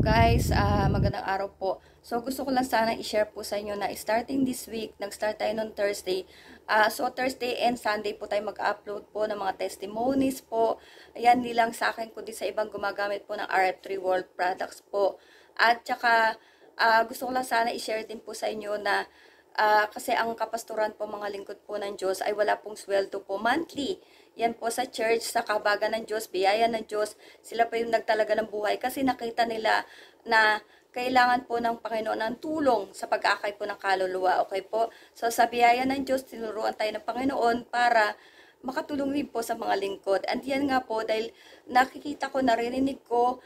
Guys, magandang araw po. So gusto ko lang sana i-share po sa inyo na starting this week, nag-start tayo noong Thursday. So Thursday and Sunday po tayo mag-upload po ng mga testimonies po. Ayan, hindi lang sa akin kundi sa ibang gumagamit po ng RF3 World products po. At saka gusto ko lang sana i-share din po sa inyo na kasi ang kapastoran po mga lingkod po ng Diyos ay wala pong sweldo po monthly. Yan po sa church, sa kabagan ng Diyos, biyaya ng Diyos, sila po yung nagtalaga ng buhay kasi nakita nila na kailangan po ng Panginoon ng tulong sa pag-akay po ng kaluluwa. Okay po? So sa biyaya ng Diyos, tinuruan tayo ng Panginoon para makatulong din po sa mga lingkod. And yan nga po dahil nakikita ko, naririnig ko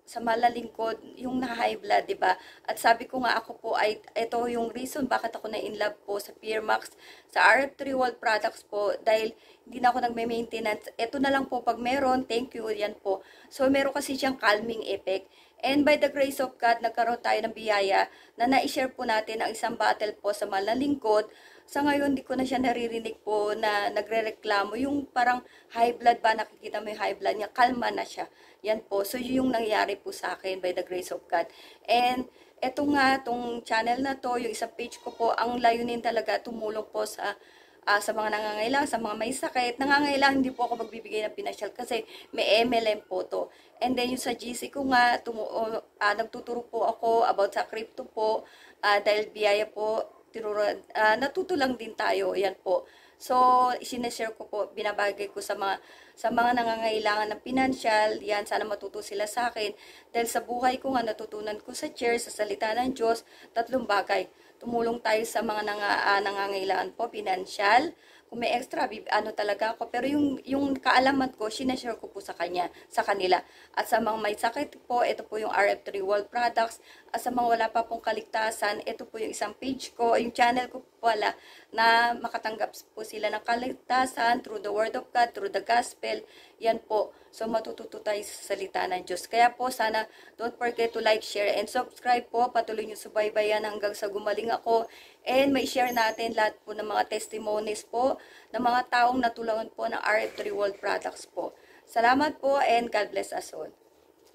sa malalingkod, yung na-high blood, 'di ba? At sabi ko nga ako po ay ito yung reason bakit ako na in love po sa PearMax, sa RF3 World products po dahil hindi na ako nagme-maintenance. Ito na lang po pag meron, thank you, yan po. So meron kasi siyang calming effect. And by the grace of God, nagkaroon tayo ng biyaya na na-share po natin ang isang bottle po sa malalingkod. Sa ngayon, di ko na siya naririnig po na nagre-reklamo. Yung parang high blood ba, nakikita mo yung high blood niya, kalma na siya. Yan po. So, yung nangyari po sa akin by the grace of God. And, eto nga, tong channel na to, yung isang page ko po, ang layunin talaga, tumulong po sa mga nangangailangan, sa mga may sakit. Nangangailangan, hindi po ako magbibigay ng pinansyal kasi may MLM po to. And then, yung sa GC ko nga, nagtuturo po ako about sa crypto po, dahil biyaya po, natuto lang din tayo, yan po. So, isineshare ko po, binabagay ko sa mga nangangailangan ng pinansyal, yan, sana matuto sila sa akin. Dahil sa buhay ko nga, natutunan ko sa chair, sa salita ng Diyos, tatlong bagay. Tumulong tayo sa mga nangangailangan po, pinansyal. Kung may extra, talaga ako. Pero yung kaalaman ko, sinashare ko po sa kanila. At sa mga may sakit po, ito po yung RF3 World Products. At sa mga wala pa pong kaligtasan, ito po yung isang page ko, yung channel ko po pala, na makatanggap po sila ng kaligtasan through the Word of God, through the Gospel. Yan po. So, matututo tayo sa salita ng Diyos. Kaya po, sana, don't forget to like, share, and subscribe po. Patuloy nyo subaybayan hanggang sa gumaling ako. And may share natin lahat po ng mga testimonies po ng mga taong natulungan po ng RF3 World Products po. Salamat po and God bless us all.